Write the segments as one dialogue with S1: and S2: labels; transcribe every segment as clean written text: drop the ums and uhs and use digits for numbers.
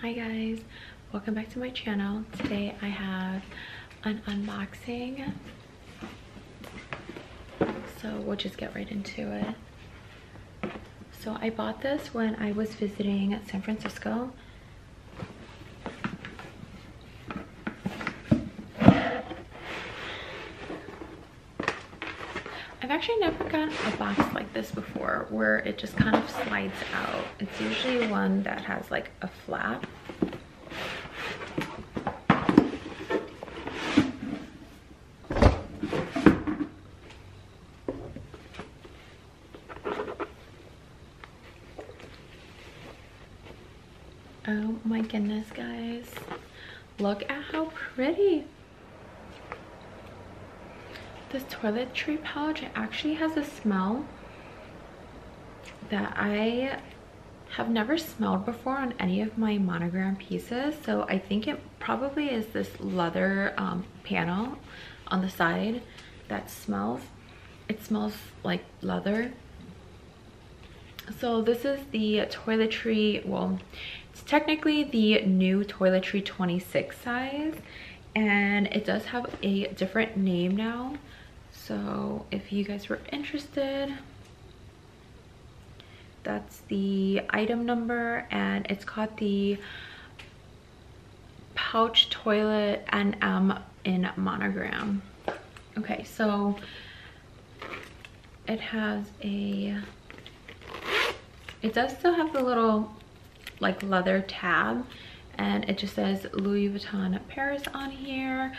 S1: Hi guys, welcome back to my channel. Today I have an unboxing, so we'll just get right into it. So I bought this when I was visiting San Francisco. I've actually never gotten a box like this before where it just kind of slides out. It's usually one that has like a flap. Oh my goodness, guys. Look at how pretty. This toiletry pouch actually has a smell that I have never smelled before on any of my monogram pieces. So I think it probably is this leather panel on the side that smells. It smells like leather. So this is the Toiletry, well, it's technically the new Toiletry 26 size, and it does have a different name now. So if you guys were interested, that's the item number, and it's called the Poche Toilette NM in monogram. Okay, so it has it does still have the little like leather tab, and it just says Louis Vuitton Paris on here.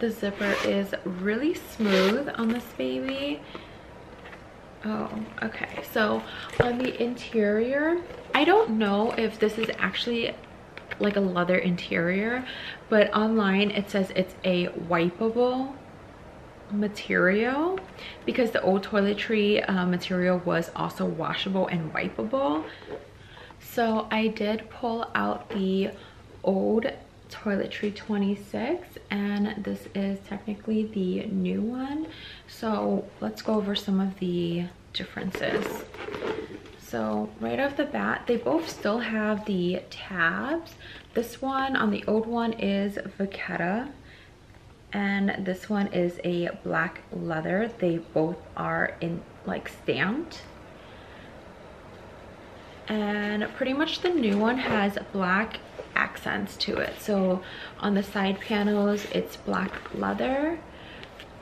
S1: The zipper is really smooth on this baby. Oh, okay. So on the interior, I don't know if this is actually like a leather interior, but online it says it's a wipeable material, because the old toiletry material was also washable and wipeable. So I did pull out the old Toiletry 26, and this is technically the new one. So let's go over some of the differences. So right off the bat, they both still have the tabs. This one on the old one is Vachetta, and this one is a black leather. They both are in like stamped, and pretty much the new one has black accents to it. So on the side panels it's black leather,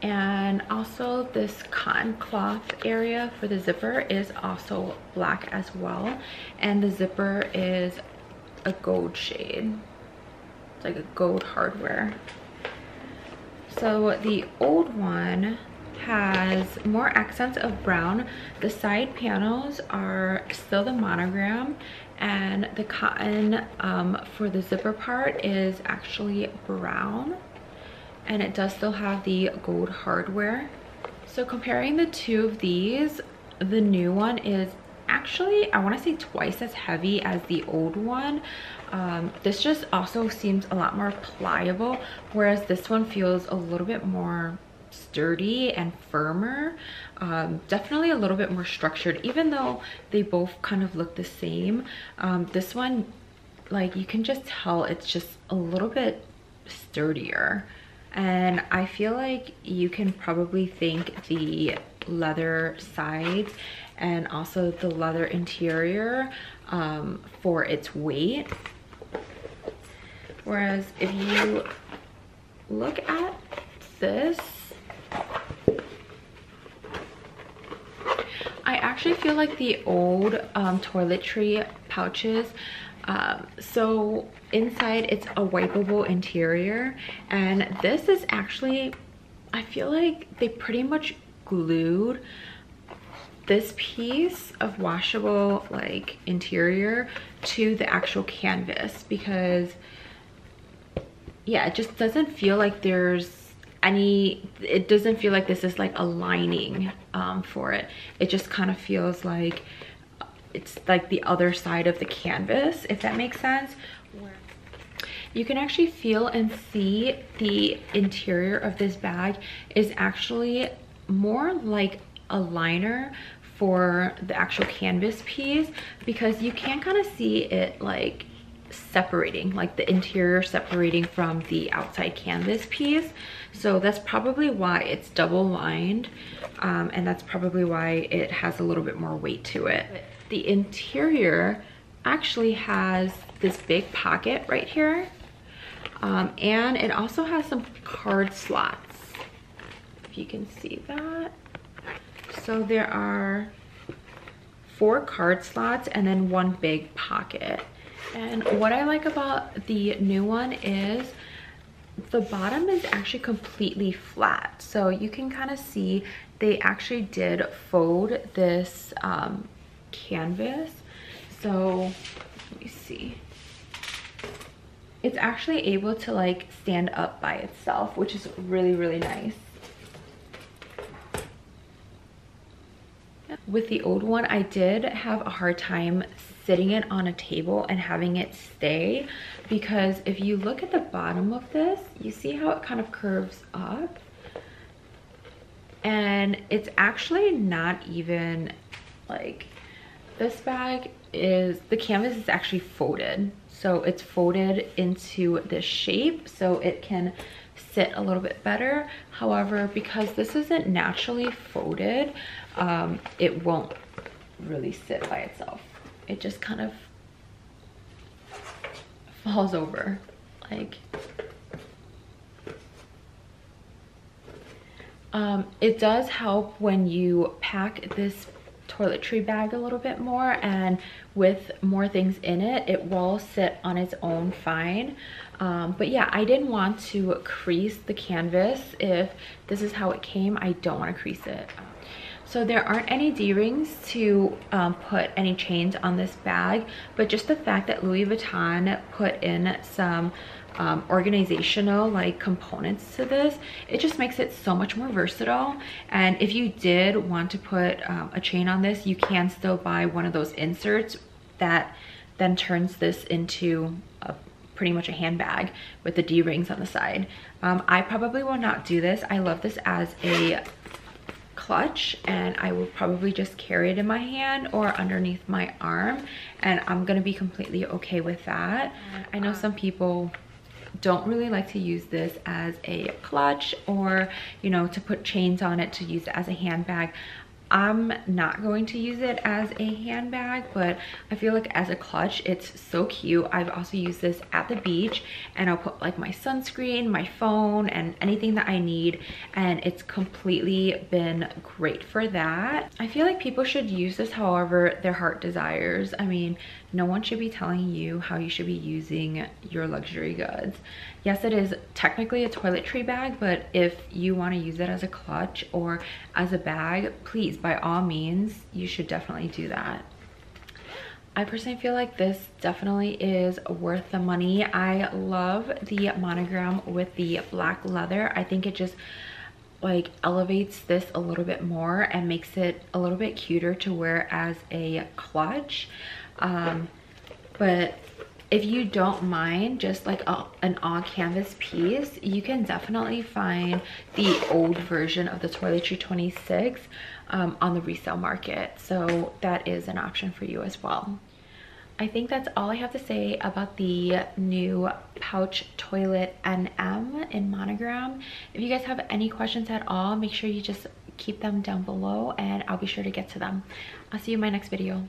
S1: and also this cotton cloth area for the zipper is also black as well, and the zipper is a gold shade. It's like a gold hardware. So the old one has more accents of brown. The side panels are still the monogram, and the cotton for the zipper part is actually brown, and it does still have the gold hardware. So comparing the two of these, the new one is actually, I want to say, twice as heavy as the old one. This just also seems a lot more pliable, whereas this one feels a little bit more sturdy and firmer. Definitely a little bit more structured, even though they both kind of look the same. This one, like, you can just tell it's just a little bit sturdier, and I feel like you can probably thank the leather sides and also the leather interior for its weight. Whereas if you look at this, I actually feel like the old toiletry pouches, so inside it's a wipeable interior, and this is actually, I feel like they pretty much glued this piece of washable like interior to the actual canvas, because yeah, it just doesn't feel like there's any, it doesn't feel like this is like a lining for it. It just kind of feels like it's like the other side of the canvas, if that makes sense. You can actually feel and see the interior of this bag is actually more like a liner for the actual canvas piece, because you can kind of see it like separating, like the interior separating from the outside canvas piece. So that's probably why it's double lined, and that's probably why it has a little bit more weight to it. The interior actually has this big pocket right here, and it also has some card slots, if you can see that. So there are 4 card slots and then 1 big pocket. And what I like about the new one is the bottom is actually completely flat. So you can kind of see they actually did fold this canvas. So let me see. It's actually able to like stand up by itself, which is really, really nice. With the old one, I did have a hard time sitting it on a table and having it stay, because if you look at the bottom of this, you see how it kind of curves up, and it's actually not even like, this bag is, the canvas is actually folded, so it's folded into this shape so it can sit a little bit better. However, because this isn't naturally folded, it won't really sit by itself. It just kind of falls over, like. It does help when you pack this toiletry bag a little bit more, and with more things in it, it will sit on its own fine. But yeah, I didn't want to crease the canvas. If this is how it came, I don't want to crease it. So there aren't any D-rings to put any chains on this bag, but just the fact that Louis Vuitton put in some organizational like components to this, it just makes it so much more versatile. And if you did want to put a chain on this, you can still buy one of those inserts that then turns this into pretty much a handbag with the D-rings on the side. I probably will not do this. I love this as a clutch, and I will probably just carry it in my hand or underneath my arm, and I'm gonna be completely okay with that. I know some people don't really like to use this as a clutch, or you know, to put chains on it to use it as a handbag. I'm not going to use it as a handbag, but I feel like as a clutch, it's so cute. I've also used this at the beach, and I'll put like my sunscreen, my phone, and anything that I need, and it's completely been great for that. I feel like people should use this however their heart desires. I mean, no one should be telling you how you should be using your luxury goods. Yes, it is technically a toiletry bag, but if you want to use it as a clutch or as a bag, please, by all means, you should definitely do that. I personally feel like this definitely is worth the money. I love the monogram with the black leather. I think it just like elevates this a little bit more and makes it a little bit cuter to wear as a clutch. But if you don't mind just like an all canvas piece, you can definitely find the old version of the Toiletry 26 on the resale market. So that is an option for you as well. I think that's all I have to say about the new Poche Toilette NM in monogram. If you guys have any questions at all, make sure you just keep them down below and I'll be sure to get to them. I'll see you in my next video.